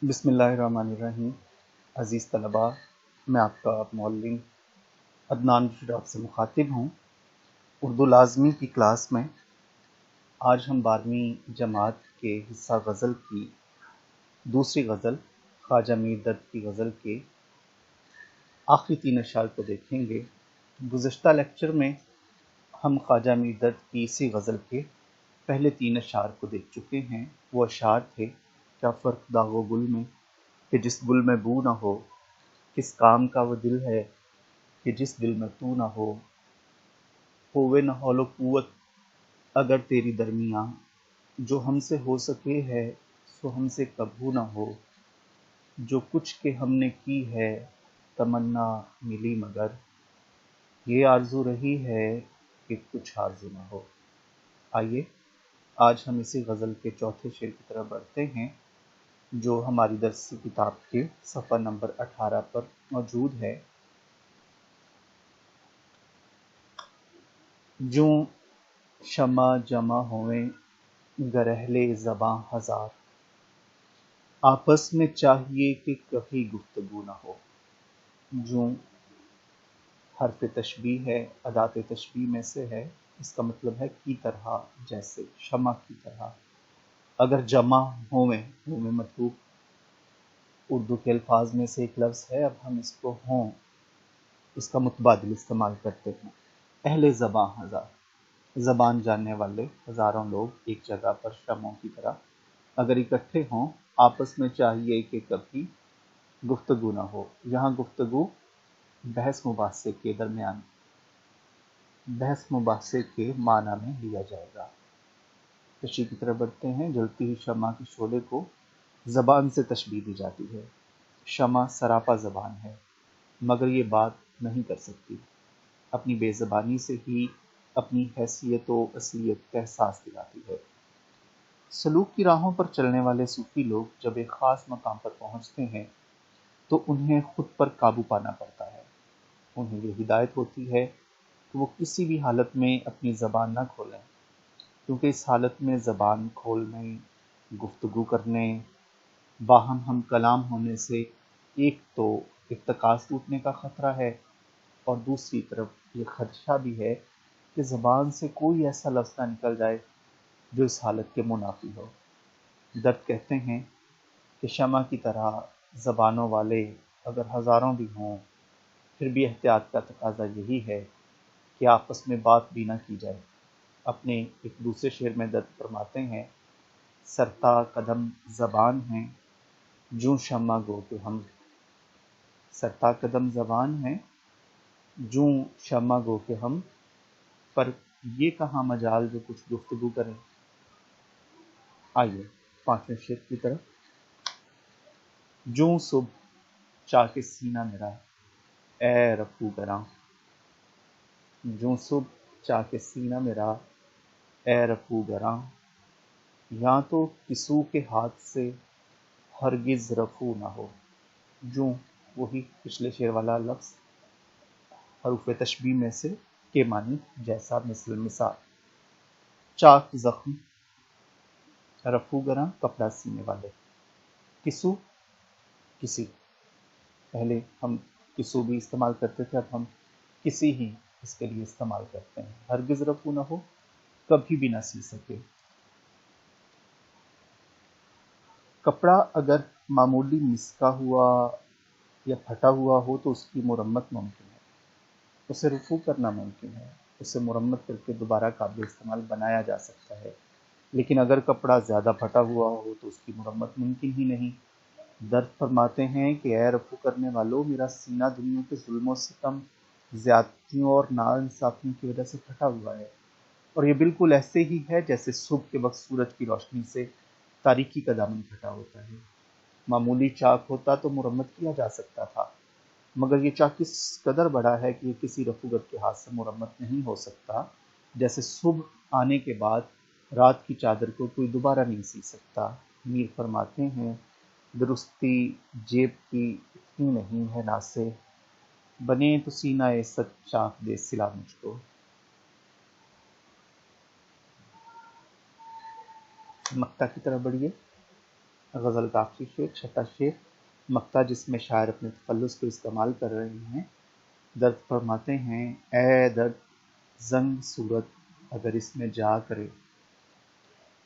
بسم اللہ الرحمن الرحیم۔ عزیز طلباء، میں آپ کا معلم عدنان رشید آپ سے مخاطب ہوں اردو لازمی کی کلاس میں۔ آج ہم 12ویں جماعت کے حصہ غزل کی دوسری غزل خواجہ میر درد کی غزل کے آخری 3 اشعار کو دیکھیں گے۔ گزشتہ لیکچر میں ہم خواجہ میر درد کی اسی غزل کے پہلے 3 اشعار کو دیکھ چکے ہیں۔ وہ اشعار تھے: کیا فرق داغ و گل میں کہ جس گل میں بو نہ ہو، کس کام کا وہ دل ہے کہ جس دل میں تو نہ ہو، ہووے نہ حول و قوت اگر تیری درمیاں، جو ہم سے ہو سکے ہے سو ہم سے کبھو نہ ہو، جو کچھ کہ ہم نے کی ہے تمنا ملی مگر، یہ آرزو رہی ہے کہ کچھ آرزو نہ ہو۔ آئیے آج ہم اسی غزل کے چوتھے شعر کی طرف بڑھتے ہیں، جو ہماری درسی کتاب کے صفحہ نمبر 18 پر موجود ہے۔ جوں شمع جمع ہوئیں گر اہل زباں ہزار، آپس میں چاہیے کہ کبھی گفتگو نہ ہو۔ جوں حرف تشبیہ ہے، ادات تشبیہ میں سے ہے۔ اس کا مطلب ہے کی طرح، جیسے، شمع کی طرح۔ اگر جمع ہوئیں مطلوب اردو کے الفاظ میں سے ایک لفظ ہے، اب ہم اس کو ہوں اس کا متبادل استعمال کرتے ہیں۔ اہل زباں ہزار، زبان جاننے والے ہزاروں لوگ ایک جگہ پر شمعوں کی طرح اگر اکٹھے ہوں، آپس میں چاہیے کہ کبھی گفتگو نہ ہو۔ یہاں گفتگو بحث مباحثے کے درمیان بحث مباحثے کے معنی میں لیا جائے گا۔ تشریح کی طرف بڑھتے ہیں۔ جلتی ہوئی شمع کے شعلے کو زبان سے تشبیہ دی جاتی ہے۔ شمع سراپا زبان ہے، مگر یہ بات نہیں کر سکتی۔ اپنی بے زبانی سے ہی اپنی حیثیت و اصلیت کا احساس دلاتی ہے۔ سلوک کی راہوں پر چلنے والے صوفی لوگ جب ایک خاص مقام پر پہنچتے ہیں تو انہیں خود پر قابو پانا پڑتا ہے۔ انہیں یہ ہدایت ہوتی ہے کہ وہ کسی بھی حالت میں اپنی زبان نہ کھولیں، کیونکہ اس حالت میں زبان کھولنے، گفتگو کرنے، باہم ہم کلام ہونے سے ایک تو ارتکاز ٹوٹنے کا خطرہ ہے، اور دوسری طرف یہ خدشہ بھی ہے کہ زبان سے کوئی ایسا لفظ نہ نکل جائے جو اس حالت کے منافی ہو۔ درد کہتے ہیں کہ شمع کی طرح زبانوں والے اگر ہزاروں بھی ہوں، پھر بھی احتیاط کا تقاضا یہی ہے کہ آپس میں بات بھی نہ کی جائے۔ اپنے ایک دوسرے شعر میں درد فرماتے ہیں: سرتا قدم زبان ہیں جوں شمع گو کہ ہم، سرتا قدم زبان ہیں جوں شمع گو کہ ہم، پر یہ کہاں مجال جو کچھ گفتگو کریں۔ آئیے 5ویں شعر کی طرف۔ جوں صبح چاک سینہ میرا اے رفو گراں، جوں صبح چاک سینہ میرا اے رفو گراں، یاں تو کسو کے ہاتھ سے ہرگز رفو نہ ہو۔ جوں وہی پچھلے شعر والا لفظ، حروف تشبیہ میں سے کے معنی جیسا، مثل، مثال۔ چاک زخم، رفو گراں کپڑا سینے والے، کسو کسی، پہلے ہم کسو بھی استعمال کرتے تھے، اب ہم کسی ہی اس کے لیے استعمال کرتے ہیں۔ ہرگز رفو نہ ہو، کبھی بھی نہ سی سکے۔ کپڑا اگر معمولی مسکا ہوا یا پھٹا ہوا ہو تو اس کی مرمت ممکن ہے، اسے رفو کرنا ممکن ہے، اسے مرمت کر کے دوبارہ قابل استعمال بنایا جا سکتا ہے۔ لیکن اگر کپڑا زیادہ پھٹا ہوا ہو تو اس کی مرمت ممکن ہی نہیں۔ درد فرماتے ہیں کہ اے رفو کرنے والوں، میرا سینہ دنیا کے ظلم و ستم، زیادتیوں اور ناانصافیوں کی وجہ سے پھٹا ہوا ہے، اور یہ بالکل ایسے ہی ہے جیسے صبح کے وقت سورج کی روشنی سے تاریکی کا دامن پھٹا ہوتا ہے۔ معمولی چاک ہوتا تو مرمت کیا جا سکتا تھا، مگر یہ چاک اس قدر بڑا ہے کہ یہ کسی رفوگر کے ہاتھ سے مرمت نہیں ہو سکتا، جیسے صبح آنے کے بعد رات کی چادر کو کوئی دوبارہ نہیں سی سکتا۔ میر فرماتے ہیں: درستی جیب کی اتنی نہیں ہے ناسے، بنے تو سینہ صد چاک دے سلا مجھ کو۔ مقطع کی طرف بڑھیے۔ غزل کا آخری شعر، چھٹا شعر، مقطع جس میں شاعر اپنے تخلص کو استعمال کر رہے ہیں۔ درد فرماتے ہیں، اے درد زنگ صورت اگر اس میں جا کرے،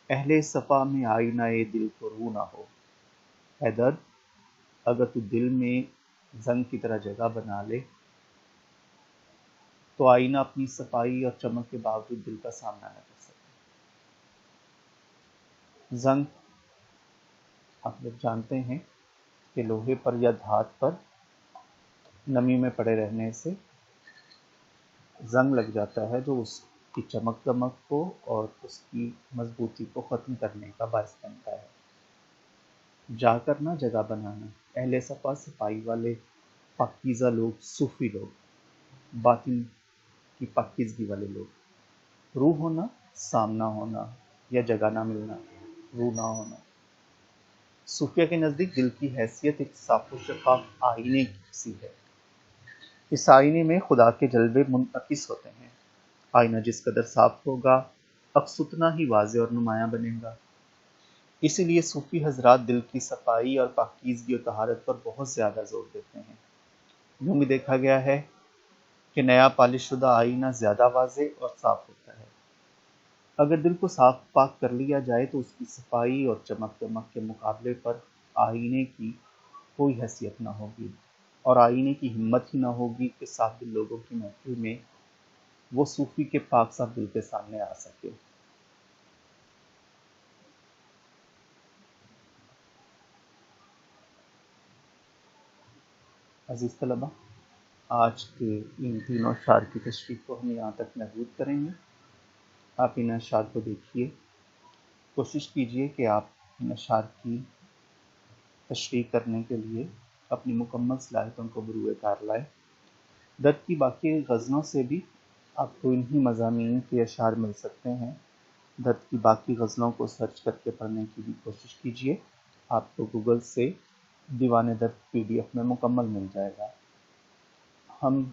اہل صفا میں آئینہ دل کو رو نہ ہو۔ اے درد اگر تو دل میں زنگ کی طرح جگہ بنا لے تو آئینہ اپنی صفائی اور چمک کے باوجود دل کا سامنا نہ کر سکے۔ زنگ آپ لوگ جانتے ہیں کہ لوہے پر یا دھات پر نمی میں پڑے رہنے سے زنگ لگ جاتا ہے، جو اس کی چمک دمک کو اور اس کی مضبوطی کو ختم کرنے کا باعث بنتا ہے۔ جا کر نہ جگہ بنانا، اہل صفا صفائی والے پاکیزہ لوگ، صوفی لوگ، باطن کی پاکیزگی والے لوگ۔ روح ہونا، سامنا ہونا یا جگہ نہ ملنا، روح نہ ہونا۔ صوفیہ کے نزدیک دل کی حیثیت ایک صاف و شفاف آئینے کی سی ہے۔ اس آئینے میں خدا کے جلوے منعکس ہوتے ہیں۔ آئینہ جس قدر صاف ہوگا، عکس اتنا ہی واضح اور نمایاں بنے گا۔ اسی لیے صوفی حضرات دل کی صفائی اور پاکیزگی و طہارت پر بہت زیادہ زور دیتے ہیں۔ یوں بھی دیکھا گیا ہے کہ نیا پالش شدہ آئینہ زیادہ واضح اور صاف ہوتا ہے۔ اگر دل کو صاف پاک کر لیا جائے تو اس کی صفائی اور چمک دمک کے مقابلے پر آئینے کی کوئی حیثیت نہ ہوگی، اور آئینے کی ہمت ہی نہ ہوگی کہ صاف دل لوگوں کی محفل میں وہ صوفی کے پاک صاف دل کے سامنے آ سکے۔ عزیز طلبہ، آج کے ان تینوں اشعار کی تشریح کو ہم یہاں تک محدود کریں گے۔ آپ ان اشعار کو دیکھیے، کوشش کیجئے کہ آپ ان اشعار کی تشریح کرنے کے لیے اپنی مکمل صلاحیتوں کو بروئے کار لائیں۔ درد کی باقی غزلوں سے بھی آپ کو انہی مضامین کے اشعار مل سکتے ہیں۔ درد کی باقی غزلوں کو سرچ کر کے پڑھنے کی بھی کوشش کیجئے، آپ کو گوگل سے دیوان درد PDF میں مکمل مل جائے گا۔ ہم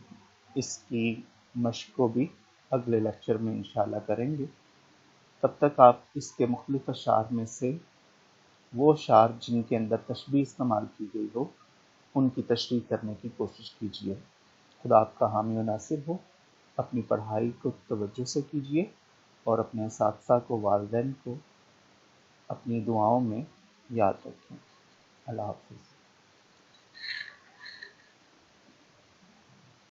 اس کی مشق کو بھی اگلے لیکچر میں انشاءاللہ کریں گے۔ تب تک آپ اس کے مختلف اشعار میں سے وہ اشعار جن کے اندر تشبیہ استعمال کی گئی ہو، ان کی تشریح کرنے کی کوشش کیجیے۔ خدا آپ کا حامی و ناصر ہو۔ اپنی پڑھائی کو توجہ سے کیجیے اور اپنے اساتذہ کو، والدین کو اپنی دعاؤں میں یاد رکھیں۔ اللہ حافظ۔